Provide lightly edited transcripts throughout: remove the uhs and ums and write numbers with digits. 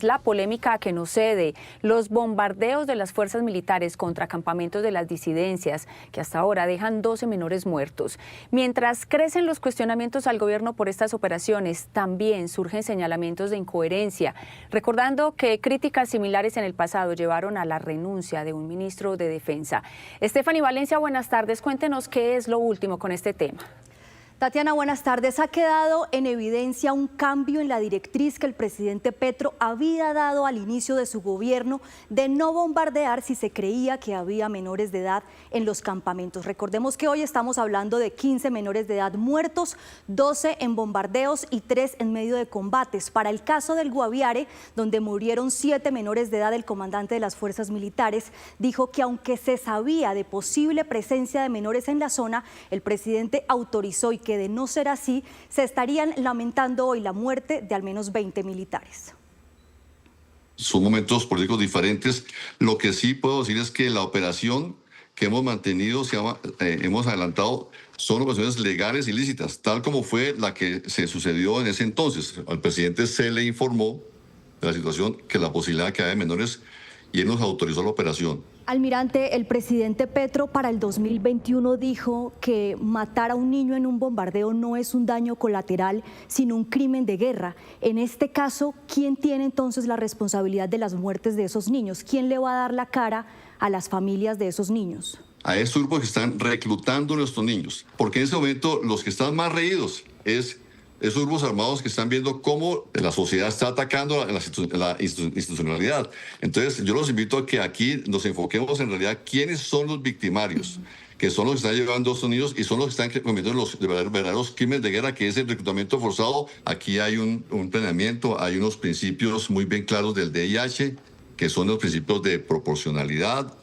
La polémica que no cede, los bombardeos de las fuerzas militares contra campamentos de las disidencias, que hasta ahora dejan 12 menores muertos. Mientras crecen los cuestionamientos al gobierno por estas operaciones, también surgen señalamientos de incoherencia, recordando que críticas similares en el pasado llevaron a la renuncia de un ministro de Defensa. Stephanie Valencia, buenas tardes. Cuéntenos qué es lo último con este tema. Tatiana, buenas tardes. Ha quedado en evidencia un cambio en la directriz que el presidente Petro había dado al inicio de su gobierno de no bombardear si se creía que había menores de edad en los campamentos. Recordemos que hoy estamos hablando de 15 menores de edad muertos, 12 en bombardeos y 3 en medio de combates. Para el caso del Guaviare, donde murieron 7 menores de edad, el comandante de las fuerzas militares dijo que aunque se sabía de posible presencia de menores en la zona, el presidente autorizó y que de no ser así, se estarían lamentando hoy la muerte de al menos 20 militares. Son momentos políticos diferentes. Lo que sí puedo decir es que la operación que hemos mantenido, hemos adelantado, son operaciones legales y lícitas, tal como fue la que se sucedió en ese entonces. Al presidente se le informó de la situación, que la posibilidad que haya menores, y él nos autorizó la operación. Almirante, el presidente Petro para el 2021 dijo que matar a un niño en un bombardeo no es un daño colateral, sino un crimen de guerra. En este caso, ¿quién tiene entonces la responsabilidad de las muertes de esos niños? ¿Quién le va a dar la cara a las familias de esos niños? A estos grupos que están reclutando a nuestros niños, porque en ese momento los que están más reídos es esos grupos armados que están viendo cómo la sociedad está atacando la institucionalidad. Entonces, yo los invito a que aquí nos enfoquemos en realidad quiénes son los victimarios, que son los que están llevando a estos niños y son los que están cometiendo los verdaderos crímenes de guerra, que es el reclutamiento forzado. Aquí hay un planeamiento, hay unos principios muy bien claros del DIH, que son los principios de proporcionalidad,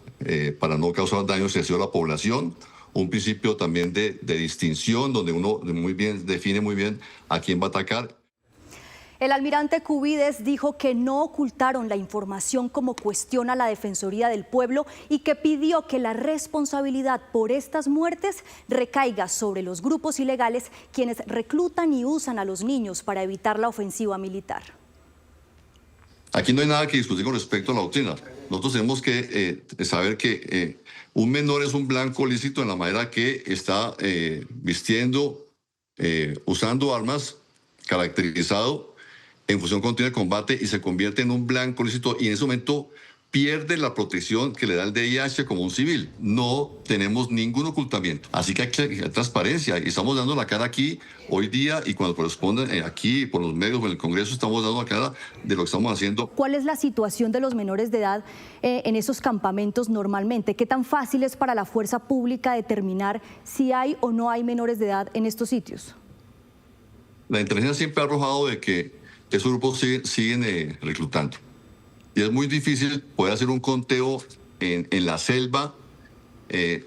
para no causar daño excesivo a la población. Un principio también de distinción, donde uno define muy bien a quién va a atacar. El almirante Cubides dijo que no ocultaron la información como cuestiona la Defensoría del Pueblo y que pidió que la responsabilidad por estas muertes recaiga sobre los grupos ilegales quienes reclutan y usan a los niños para evitar la ofensiva militar. Aquí no hay nada que discutir con respecto a la doctrina. Nosotros tenemos que saber que un menor es un blanco lícito en la manera que está vistiendo, usando armas, caracterizado en función continua de combate, y se convierte en un blanco lícito, y en ese momento pierde la protección que le da el DIH como un civil. No tenemos ningún ocultamiento. Así que hay transparencia, y estamos dando la cara aquí hoy día, y cuando corresponde aquí por los medios o en el Congreso estamos dando la cara de lo que estamos haciendo. ¿Cuál es la situación de los menores de edad en esos campamentos normalmente? ¿Qué tan fácil es para la fuerza pública determinar si hay o no hay menores de edad en estos sitios? La inteligencia siempre ha arrojado de que esos grupos siguen reclutando. Y es muy difícil poder hacer un conteo en la selva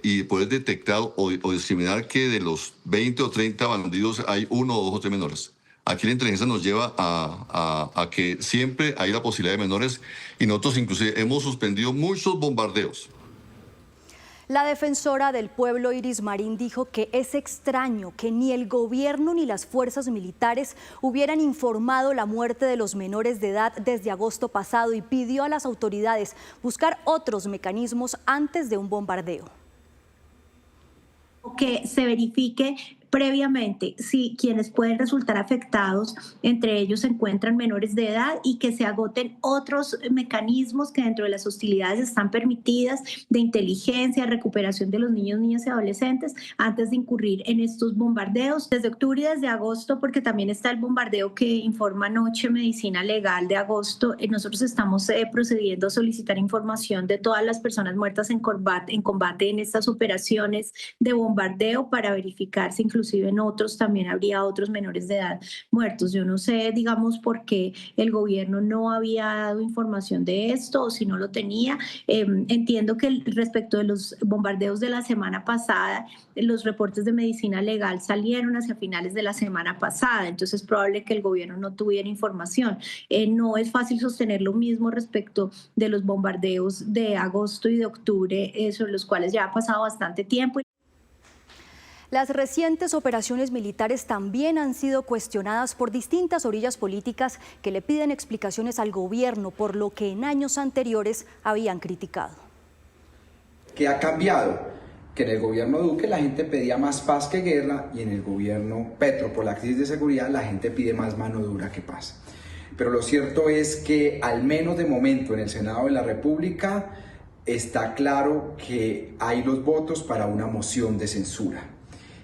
y poder detectar o discriminar que de los 20 o 30 bandidos hay 1 o 2 o 3 menores. Aquí la inteligencia nos lleva a que siempre hay la posibilidad de menores, y nosotros inclusive hemos suspendido muchos bombardeos. La defensora del pueblo, Iris Marín, dijo que es extraño que ni el gobierno ni las fuerzas militares hubieran informado la muerte de los menores de edad desde agosto pasado, y pidió a las autoridades buscar otros mecanismos antes de un bombardeo. Que se verifique previamente si quienes pueden resultar afectados, entre ellos se encuentran menores de edad, y que se agoten otros mecanismos que dentro de las hostilidades están permitidas de inteligencia, recuperación de los niños, niñas y adolescentes antes de incurrir en estos bombardeos. Desde octubre y desde agosto, porque también está el bombardeo que informa anoche Medicina Legal de agosto, nosotros estamos procediendo a solicitar información de todas las personas muertas en combate en estas operaciones de bombardeo, para verificar si inclusive en otros también habría otros menores de edad muertos. Yo no sé, digamos, por qué el gobierno no había dado información de esto, o si no lo tenía. Entiendo que respecto de los bombardeos de la semana pasada, los reportes de Medicina Legal salieron hacia finales de la semana pasada, entonces es probable que el gobierno no tuviera información. No es fácil sostener lo mismo respecto de los bombardeos de agosto y de octubre, sobre los cuales ya ha pasado bastante tiempo. Las recientes operaciones militares también han sido cuestionadas por distintas orillas políticas que le piden explicaciones al gobierno por lo que en años anteriores habían criticado. ¿Qué ha cambiado? Que en el gobierno Duque la gente pedía más paz que guerra y en el gobierno Petro, por la crisis de seguridad, la gente pide más mano dura que paz. Pero lo cierto es que, al menos de momento, en el Senado de la República está claro que hay los votos para una moción de censura.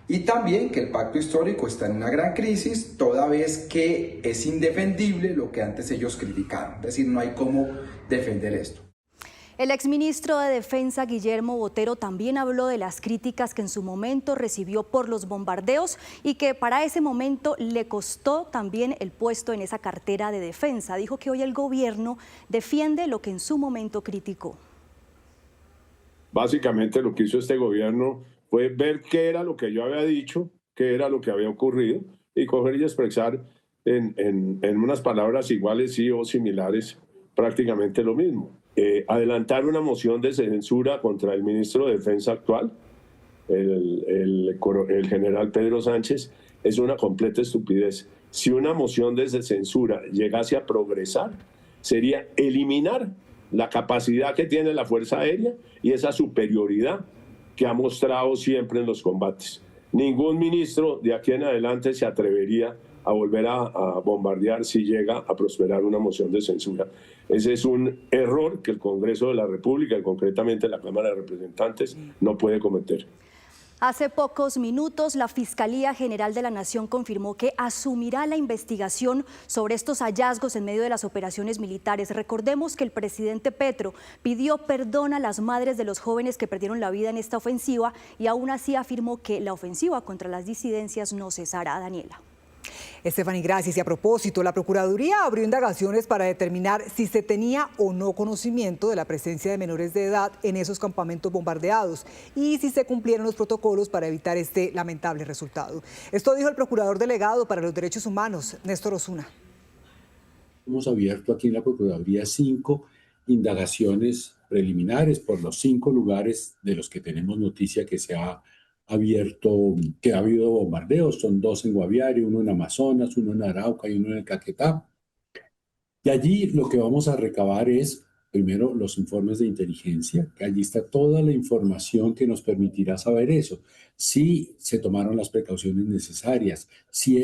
Y también que el pacto histórico está en una gran crisis, toda vez que es indefendible lo que antes ellos criticaron. Es decir, no hay cómo defender esto. El exministro de Defensa, Guillermo Botero, también habló de las críticas que en su momento recibió por los bombardeos y que para ese momento le costó también el puesto en esa cartera de defensa. Dijo que hoy el gobierno defiende lo que en su momento criticó. Básicamente lo que hizo este gobierno fue ver qué era lo que yo había dicho, qué era lo que había ocurrido y coger y expresar en unas palabras iguales sí o similares prácticamente lo mismo. Adelantar una moción de censura contra el ministro de Defensa actual, el general Pedro Sánchez, es una completa estupidez. Si una moción de censura llegase a progresar, sería eliminar la capacidad que tiene la Fuerza Aérea y esa superioridad que ha mostrado siempre en los combates. Ningún ministro de aquí en adelante se atrevería a volver a bombardear si llega a prosperar una moción de censura. Ese es un error que el Congreso de la República, y concretamente la Cámara de Representantes, no puede cometer. Hace pocos minutos, la Fiscalía General de la Nación confirmó que asumirá la investigación sobre estos hallazgos en medio de las operaciones militares. Recordemos que el presidente Petro pidió perdón a las madres de los jóvenes que perdieron la vida en esta ofensiva y aún así afirmó que la ofensiva contra las disidencias no cesará. Daniela. Estefanía, gracias. Y a propósito, la Procuraduría abrió indagaciones para determinar si se tenía o no conocimiento de la presencia de menores de edad en esos campamentos bombardeados y si se cumplieron los protocolos para evitar este lamentable resultado. Esto dijo el Procurador Delegado para los Derechos Humanos, Néstor Osuna. Hemos abierto aquí en la Procuraduría 5 indagaciones preliminares por los 5 lugares de los que tenemos noticia que se ha abierto, que ha habido bombardeos. Son 2 en Guaviare, 1 en Amazonas, 1 en Arauca y 1 en el Caquetá. Y allí lo que vamos a recabar es, primero, los informes de inteligencia, que allí está toda la información que nos permitirá saber eso. Si se tomaron las precauciones necesarias, si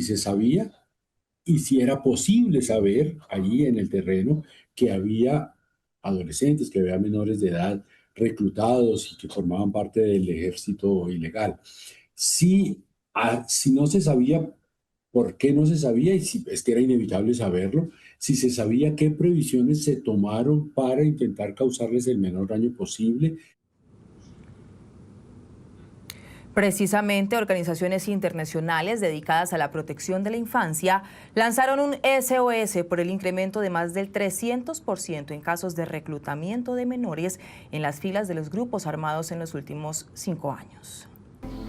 se sabía y si era posible saber allí en el terreno que había adolescentes, que había menores de edad reclutados y que formaban parte del ejército ilegal. Si no se sabía, ¿por qué no se sabía? Y si es que era inevitable saberlo, si se sabía qué previsiones se tomaron para intentar causarles el menor daño posible. Precisamente, organizaciones internacionales dedicadas a la protección de la infancia lanzaron un SOS por el incremento de más del 300% en casos de reclutamiento de menores en las filas de los grupos armados en los últimos 5 años.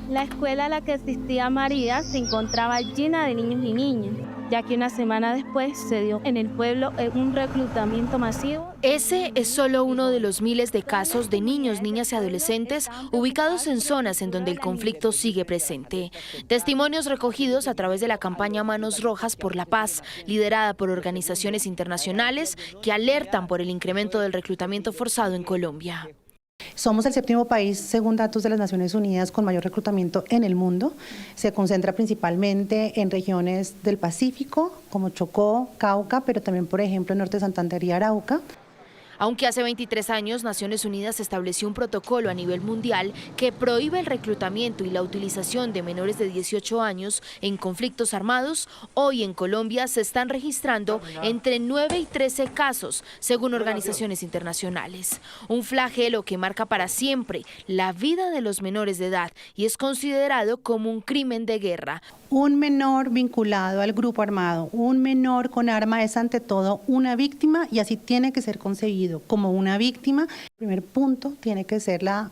La escuela a la que asistía María se encontraba llena de niños y niñas, ya que una semana después se dio en el pueblo un reclutamiento masivo. Ese es solo uno de los miles de casos de niños, niñas y adolescentes ubicados en zonas en donde el conflicto sigue presente. Testimonios recogidos a través de la campaña Manos Rojas por la Paz, liderada por organizaciones internacionales que alertan por el incremento del reclutamiento forzado en Colombia. Somos el 7º país, según datos de las Naciones Unidas, con mayor reclutamiento en el mundo. Se concentra principalmente en regiones del Pacífico, como Chocó, Cauca, pero también, por ejemplo, en Norte de Santander y Arauca. Aunque hace 23 años Naciones Unidas estableció un protocolo a nivel mundial que prohíbe el reclutamiento y la utilización de menores de 18 años en conflictos armados, hoy en Colombia se están registrando entre 9 y 13 casos, según organizaciones internacionales. Un flagelo que marca para siempre la vida de los menores de edad y es considerado como un crimen de guerra. Un menor vinculado al grupo armado, un menor con arma es ante todo una víctima y así tiene que ser concebido como una víctima. El primer punto tiene que ser la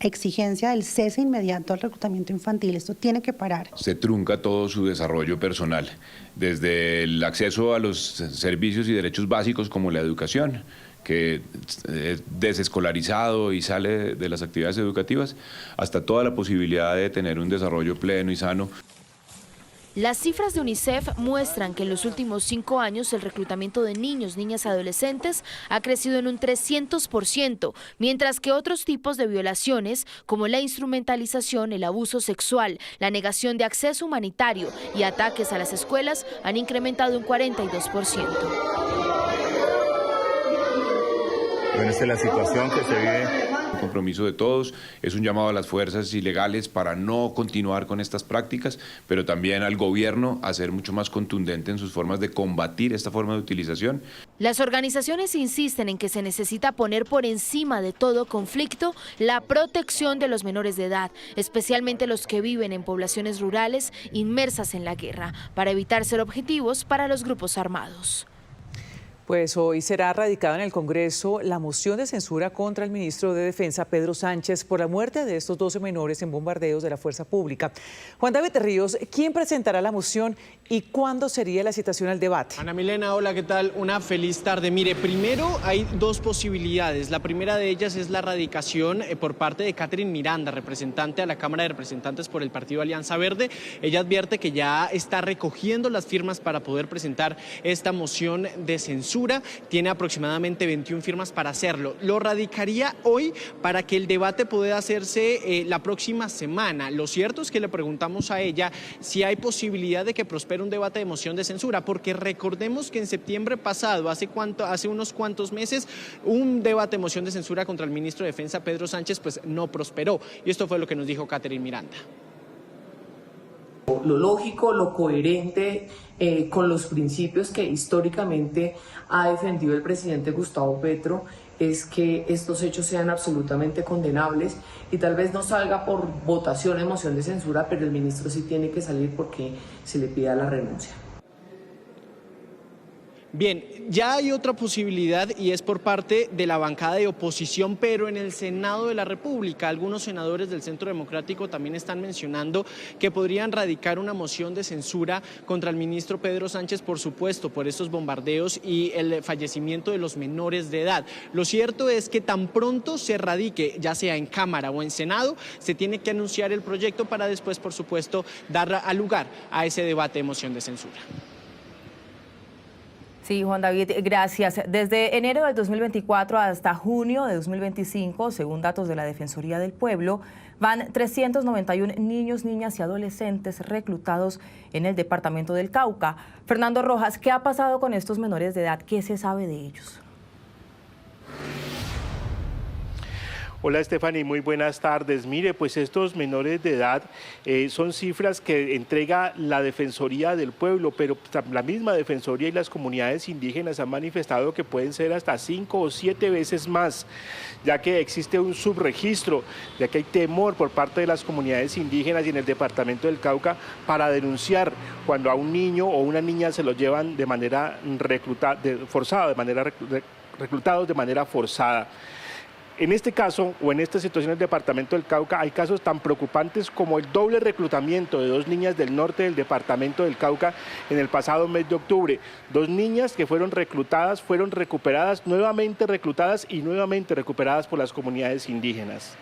exigencia del cese inmediato al reclutamiento infantil. Esto tiene que parar. Se trunca todo su desarrollo personal, desde el acceso a los servicios y derechos básicos como la educación, que es desescolarizado y sale de las actividades educativas, hasta toda la posibilidad de tener un desarrollo pleno y sano. Las cifras de UNICEF muestran que en los últimos 5 años el reclutamiento de niños, niñas y adolescentes ha crecido en un 300%, mientras que otros tipos de violaciones, como la instrumentalización, el abuso sexual, la negación de acceso humanitario y ataques a las escuelas, han incrementado un 42%. Bueno, esta es la situación que se vive. El compromiso de todos es un llamado a las fuerzas ilegales para no continuar con estas prácticas, pero también al gobierno a ser mucho más contundente en sus formas de combatir esta forma de utilización. Las organizaciones insisten en que se necesita poner por encima de todo conflicto la protección de los menores de edad, especialmente los que viven en poblaciones rurales inmersas en la guerra, para evitar ser objetivos para los grupos armados. Pues hoy será radicada en el Congreso la moción de censura contra el ministro de Defensa, Pedro Sánchez, por la muerte de estos 12 menores en bombardeos de la fuerza pública. Juan David Ríos, ¿quién presentará la moción y cuándo sería la citación al debate? Ana Milena, hola, ¿qué tal? Una feliz tarde. Mire, primero hay dos posibilidades. La primera de ellas es la radicación por parte de Catherine Miranda, representante a la Cámara de Representantes por el Partido Alianza Verde. Ella advierte que ya está recogiendo las firmas para poder presentar esta moción de censura. Tiene aproximadamente 21 firmas para hacerlo. Lo radicaría hoy para que el debate pueda hacerse la próxima semana. Lo cierto es que le preguntamos a ella si hay posibilidad de que prospere un debate de moción de censura, porque recordemos que en septiembre pasado, hace unos cuantos meses, un debate de moción de censura contra el ministro de Defensa, Pedro Sánchez, pues no prosperó. Y esto fue lo que nos dijo Catherine Miranda. Lo lógico, lo coherente con los principios que históricamente ha defendido el presidente Gustavo Petro es que estos hechos sean absolutamente condenables y tal vez no salga por votación en moción de censura, pero el ministro sí tiene que salir porque se le pida la renuncia. Bien, ya hay otra posibilidad y es por parte de la bancada de oposición, pero en el Senado de la República. Algunos senadores del Centro Democrático también están mencionando que podrían radicar una moción de censura contra el ministro Pedro Sánchez, por supuesto, por estos bombardeos y el fallecimiento de los menores de edad. Lo cierto es que tan pronto se radique, ya sea en Cámara o en Senado, se tiene que anunciar el proyecto para después, por supuesto, dar lugar a ese debate de moción de censura. Sí, Juan David, gracias. Desde enero del 2024 hasta junio de 2025, según datos de la Defensoría del Pueblo, van 391 niños, niñas y adolescentes reclutados en el departamento del Cauca. Fernando Rojas, ¿qué ha pasado con estos menores de edad? ¿Qué se sabe de ellos? Hola Stephanie, muy buenas tardes. Mire, pues estos menores de edad son cifras que entrega la Defensoría del Pueblo, pero la misma Defensoría y las comunidades indígenas han manifestado que pueden ser hasta 5 o 7 veces más, ya que existe un subregistro, ya que hay temor por parte de las comunidades indígenas y en el departamento del Cauca para denunciar cuando a un niño o una niña se los llevan de manera reclutados de manera forzada. En este caso, o en esta situación del departamento del Cauca, hay casos tan preocupantes como el doble reclutamiento de 2 niñas del norte del departamento del Cauca en el pasado mes de octubre. 2 niñas que fueron reclutadas, fueron recuperadas, nuevamente reclutadas y nuevamente recuperadas por las comunidades indígenas.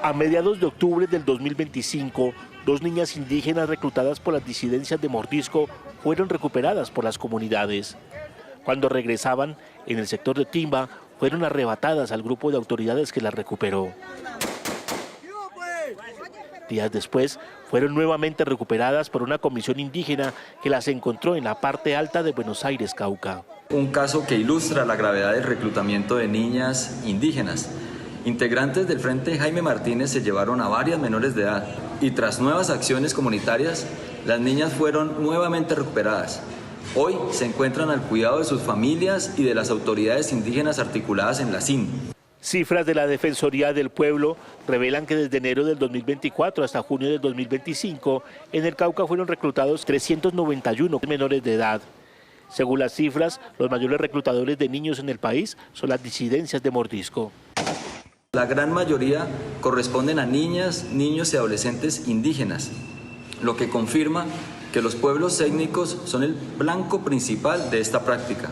A mediados de octubre del 2025, 2 niñas indígenas reclutadas por las disidencias de Mordisco fueron recuperadas por las comunidades. Cuando regresaban, en el sector de Timba, fueron arrebatadas al grupo de autoridades que las recuperó. Días después, fueron nuevamente recuperadas por una comisión indígena que las encontró en la parte alta de Buenos Aires, Cauca. Un caso que ilustra la gravedad del reclutamiento de niñas indígenas. Integrantes del Frente Jaime Martínez se llevaron a varias menores de edad y tras nuevas acciones comunitarias, las niñas fueron nuevamente recuperadas. Hoy se encuentran al cuidado de sus familias y de las autoridades indígenas articuladas en la CIN. Cifras de la Defensoría del Pueblo revelan que desde enero del 2024 hasta junio del 2025, en el Cauca fueron reclutados 391 menores de edad. Según las cifras, los mayores reclutadores de niños en el país son las disidencias de Mordisco. La gran mayoría corresponden a niñas, niños y adolescentes indígenas, lo que confirma que los pueblos étnicos son el blanco principal de esta práctica.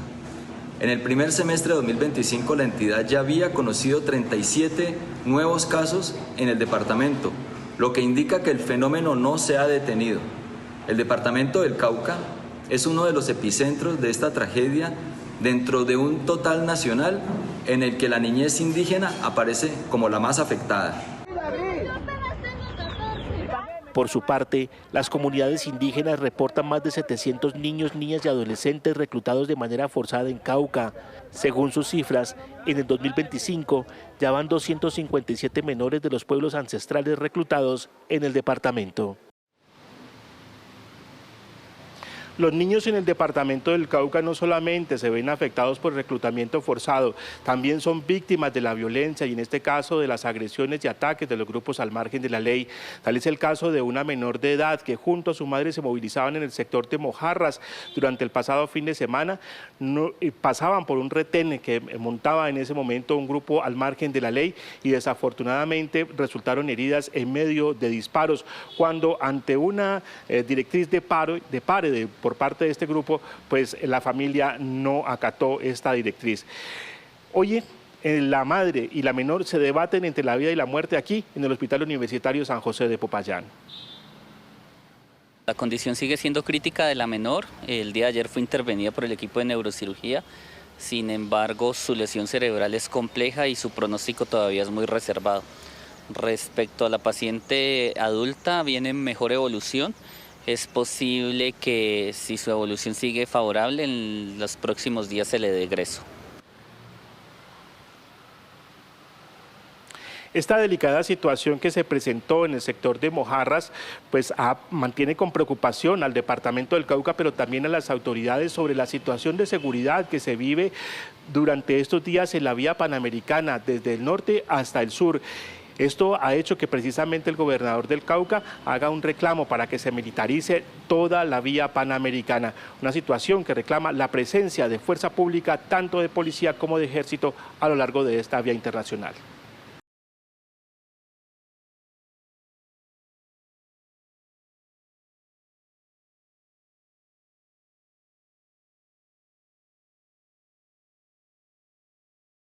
En el primer semestre de 2025 la entidad ya había conocido 37 nuevos casos en el departamento, lo que indica que el fenómeno no se ha detenido. El departamento del Cauca es uno de los epicentros de esta tragedia dentro de un total nacional en el que la niñez indígena aparece como la más afectada. Por su parte, las comunidades indígenas reportan más de 700 niños, niñas y adolescentes reclutados de manera forzada en Cauca. Según sus cifras, en el 2025 ya van 257 menores de los pueblos ancestrales reclutados en el departamento. Los niños en el departamento del Cauca no solamente se ven afectados por el reclutamiento forzado, también son víctimas de la violencia y en este caso de las agresiones y ataques de los grupos al margen de la ley. Tal es el caso de una menor de edad que junto a su madre se movilizaban en el sector de Mojarras durante el pasado fin de semana. Pasaban por un retén que montaba en ese momento un grupo al margen de la ley y desafortunadamente resultaron heridas en medio de disparos cuando ante una directriz de pare por parte de este grupo, pues la familia no acató esta directriz. Oye, la madre y la menor se debaten entre la vida y la muerte aquí en el Hospital Universitario San José de Popayán. La condición sigue siendo crítica de la menor. El día de ayer fue intervenida por el equipo de neurocirugía. Sin embargo, su lesión cerebral es compleja y su pronóstico todavía es muy reservado. Respecto a la paciente adulta, viene en mejor evolución. Es posible que si su evolución sigue favorable, en los próximos días se le dé egreso. Esta delicada situación que se presentó en el sector de Mojarras, pues mantiene con preocupación al departamento del Cauca, pero también a las autoridades sobre la situación de seguridad que se vive durante estos días en la vía panamericana, desde el norte hasta el sur. Esto ha hecho que precisamente el gobernador del Cauca haga un reclamo para que se militarice toda la vía panamericana, una situación que reclama la presencia de fuerza pública tanto de policía como de ejército a lo largo de esta vía internacional.